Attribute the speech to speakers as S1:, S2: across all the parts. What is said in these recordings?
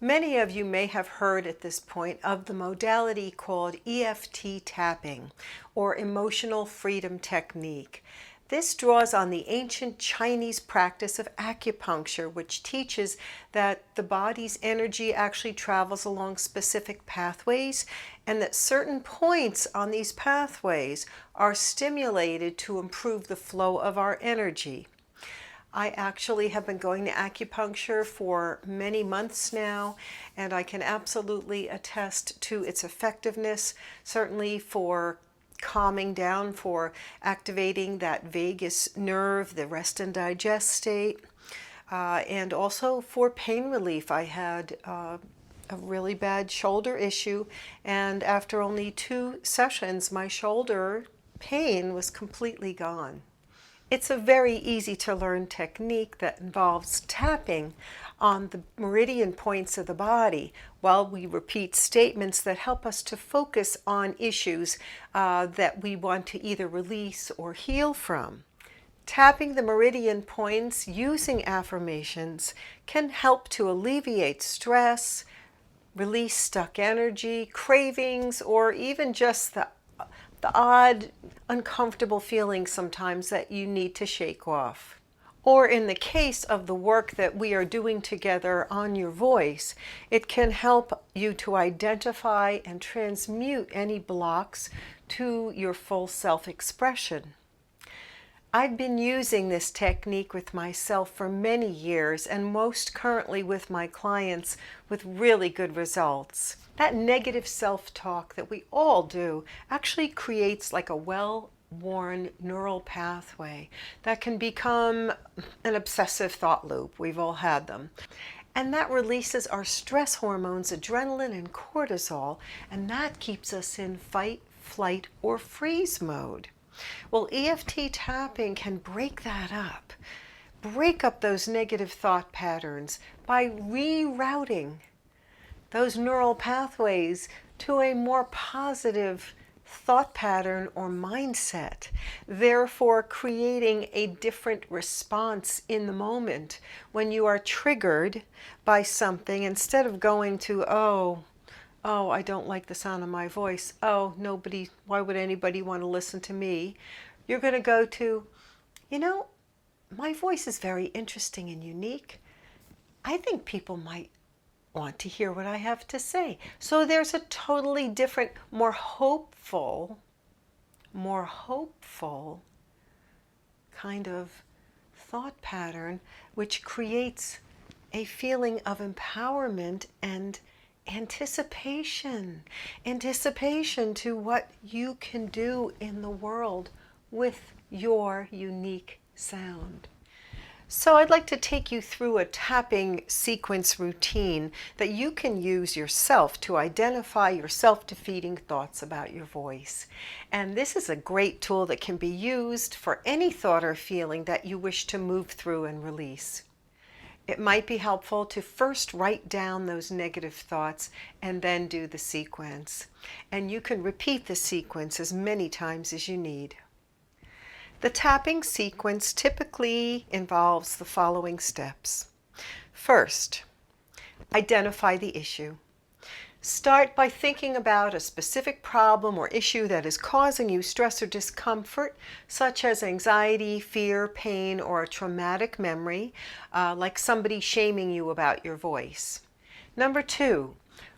S1: Many of you may have heard at this point of the modality called EFT Tapping, or Emotional Freedom Technique. This draws on the ancient Chinese practice of acupuncture, which teaches that the body's energy actually travels along specific pathways, and that certain points on these pathways are stimulated to improve the flow of our energy. I actually have been going to acupuncture for many months now, and I can absolutely attest to its effectiveness, certainly for calming down, for activating that vagus nerve, the rest and digest state, and also for pain relief. I had a really bad shoulder issue, and after only 2 sessions, my shoulder pain was completely gone. It's a very easy to learn technique that involves tapping on the meridian points of the body while we repeat statements that help us to focus on issues that we want to either release or heal from. Tapping the meridian points using affirmations can help to alleviate stress, release stuck energy, cravings, or even just the odd, uncomfortable feelings sometimes that you need to shake off. Or in the case of the work that we are doing together on your voice, it can help you to identify and transmute any blocks to your full self-expression. I've been using this technique with myself for many years, and most currently with my clients, with really good results. That negative self-talk that we all do actually creates like a well-worn neural pathway that can become an obsessive thought loop. We've all had them. And that releases our stress hormones, adrenaline and cortisol, and that keeps us in fight, flight, or freeze mode. Well, EFT tapping can break that up. Break up those negative thought patterns by rerouting those neural pathways to a more positive thought pattern or mindset, therefore creating a different response in the moment when you are triggered by something. Instead of going to, oh, I don't like the sound of my voice. Oh, why would anybody want to listen to me? You're going to go to, my voice is very interesting and unique. I think people might want to hear what I have to say. So there's a totally different, more hopeful kind of thought pattern, which creates a feeling of empowerment and anticipation to what you can do in the world with your unique sound. So I'd like to take you through a tapping sequence routine that you can use yourself to identify your self-defeating thoughts about your voice. And this is a great tool that can be used for any thought or feeling that you wish to move through and release. It might be helpful to first write down those negative thoughts and then do the sequence. And you can repeat the sequence as many times as you need. The tapping sequence typically involves the following steps. First, identify the issue. Start by thinking about a specific problem or issue that is causing you stress or discomfort, such as anxiety, fear, pain, or a traumatic memory, like somebody shaming you about your voice. Number 2,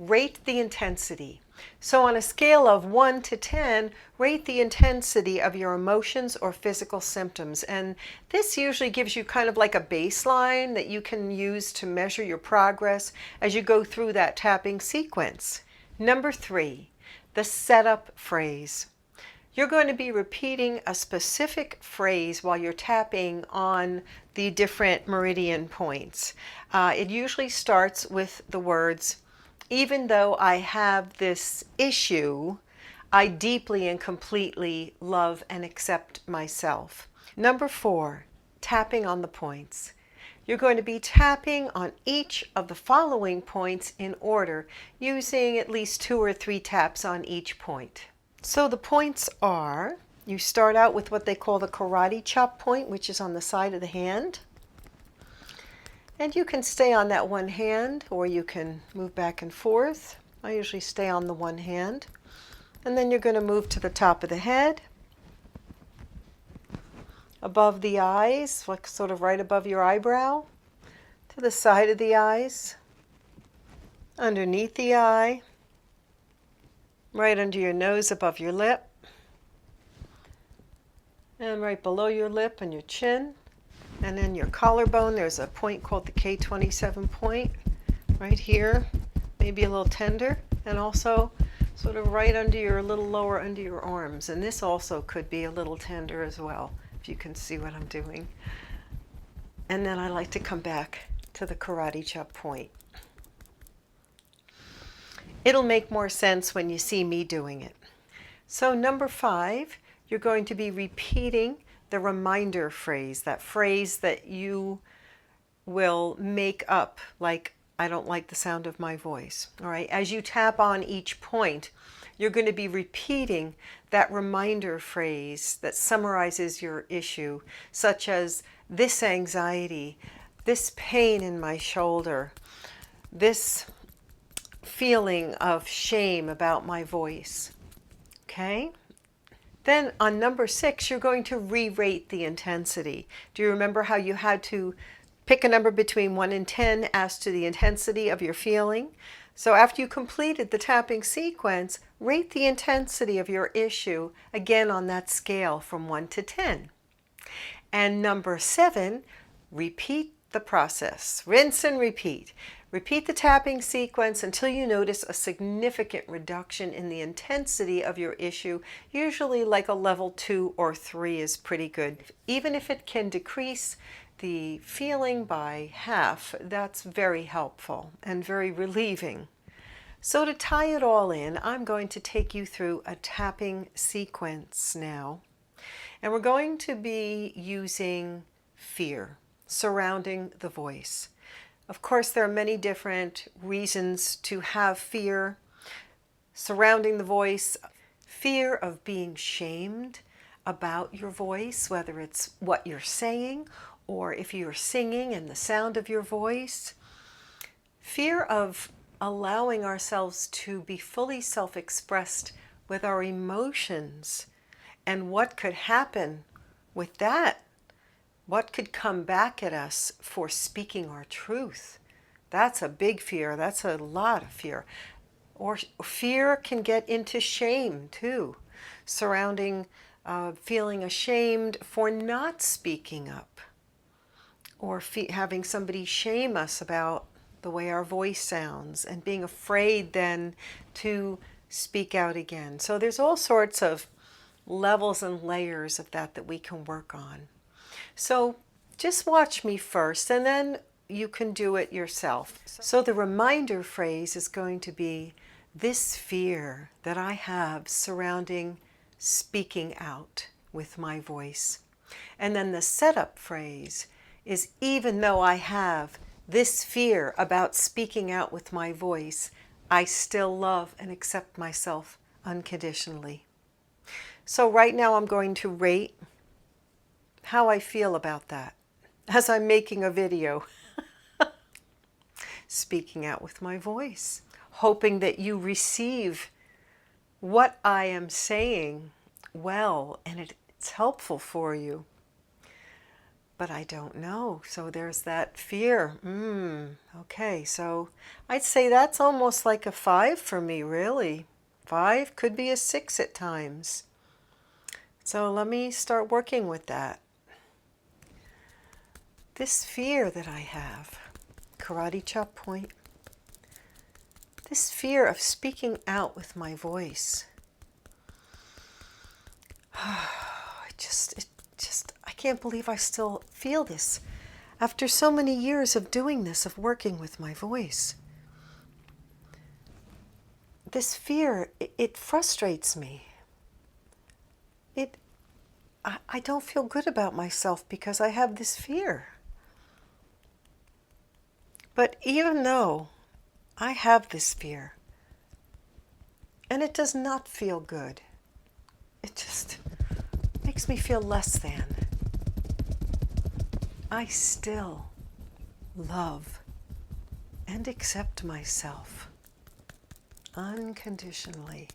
S1: rate the intensity. So on a scale of 1 to 10, rate the intensity of your emotions or physical symptoms. And this usually gives you kind of like a baseline that you can use to measure your progress as you go through that tapping sequence. Number 3, the setup phrase. You're going to be repeating a specific phrase while you're tapping on the different meridian points. It usually starts with the words, "Even though I have this issue, I deeply and completely love and accept myself." Number 4, tapping on the points. You're going to be tapping on each of the following points in order, using at least 2 or 3 taps on each point. So the points are, you start out with what they call the karate chop point, which is on the side of the hand. And you can stay on that one hand, or you can move back and forth. I usually stay on the one hand. And then you're going to move to the top of the head, above the eyes, like sort of right above your eyebrow, to the side of the eyes, underneath the eye, right under your nose, above your lip, and right below your lip and your chin. And then your collarbone, there's a point called the K27 point right here, maybe a little tender, and also sort of right under your little lower under your arms. And this also could be a little tender as well, if you can see what I'm doing. And then I like to come back to the karate chop point. It'll make more sense when you see me doing it. So number 5, you're going to be repeating the reminder phrase, that phrase that you will make up, like, I don't like the sound of my voice. All right, as you tap on each point, you're going to be repeating that reminder phrase that summarizes your issue, such as this anxiety, this pain in my shoulder, this feeling of shame about my voice. Okay? Then on number 6, you're going to re-rate the intensity. Do you remember how you had to pick a number between 1 and 10 as to the intensity of your feeling? So after you completed the tapping sequence, rate the intensity of your issue again on that scale from 1 to 10. And number 7, repeat the process. Rinse and repeat. Repeat the tapping sequence until you notice a significant reduction in the intensity of your issue. Usually like a level 2 or 3 is pretty good. Even if it can decrease the feeling by half, that's very helpful and very relieving. So to tie it all in, I'm going to take you through a tapping sequence now. And we're going to be using fear surrounding the voice. Of course, there are many different reasons to have fear surrounding the voice. Fear of being shamed about your voice, whether it's what you're saying or if you're singing and the sound of your voice. Fear of allowing ourselves to be fully self-expressed with our emotions and what could happen with that. What could come back at us for speaking our truth? That's a big fear. That's a lot of fear. Or fear can get into shame too, surrounding feeling ashamed for not speaking up, or having somebody shame us about the way our voice sounds and being afraid then to speak out again. So there's all sorts of levels and layers of that we can work on. So just watch me first and then you can do it yourself. So the reminder phrase is going to be this fear that I have surrounding speaking out with my voice. And then the setup phrase is even though I have this fear about speaking out with my voice, I still love and accept myself unconditionally. So right now I'm going to rate how I feel about that as I'm making a video. Speaking out with my voice, hoping that you receive what I am saying well and it's helpful for you. But I don't know, so there's that fear. Okay, so I'd say that's almost like a 5 for me, really. 5 could be a 6 at times. So let me start working with that. This fear that I have, karate chop point, this fear of speaking out with my voice. I can't believe I still feel this after so many years of doing this, of working with my voice. This fear, it frustrates me. I don't feel good about myself because I have this fear. But even though I have this fear, and it does not feel good, it just makes me feel less than, I still love, and accept myself unconditionally.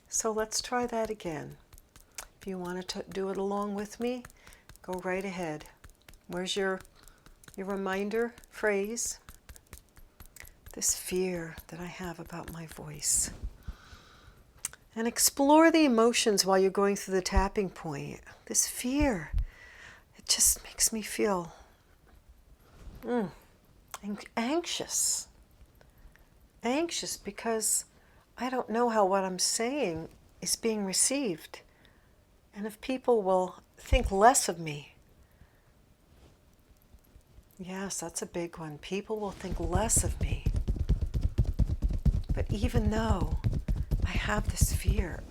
S1: So let's try that again. If you want to do it along with me, go right ahead. Where's your reminder phrase? This fear that I have about my voice. And explore the emotions while you're going through the tapping point. This fear, it just makes me feel anxious. Anxious because I don't know how what I'm saying is being received. And if people will think less of me. Yes, that's a big one. People will think less of me. But even though I have this fear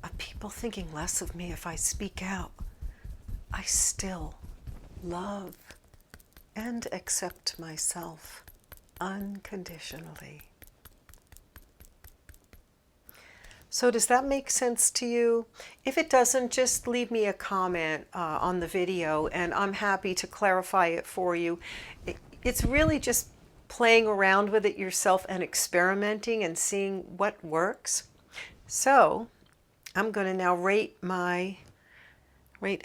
S1: of people thinking less of me if I speak out, I still love and accept myself unconditionally. So does that make sense to you? If it doesn't, just leave me a comment on the video and I'm happy to clarify it for you. It's really just playing around with it yourself and experimenting and seeing what works. So I'm going to now rate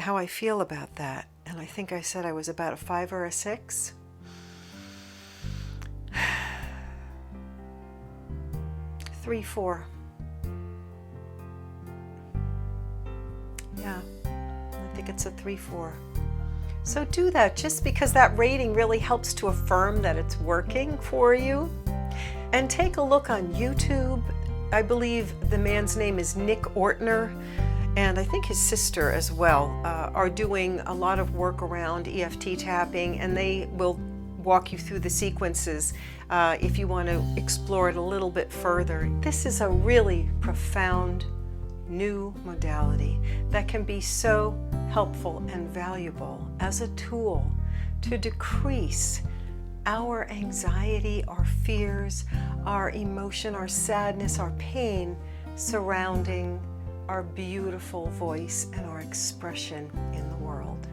S1: how I feel about that. And I think I said I was about a 5 or a 6. 3, 4. Yeah, I think it's a 3, 4. So do that just because that rating really helps to affirm that it's working for you. And take a look on YouTube. I believe the man's name is Nick Ortner, and I think his sister as well are doing a lot of work around EFT tapping, and they will walk you through the sequences if you want to explore it a little bit further. This is a really profound new modality that can be so helpful and valuable as a tool to decrease our anxiety, our fears, our emotion, our sadness, our pain surrounding our beautiful voice and our expression in the world.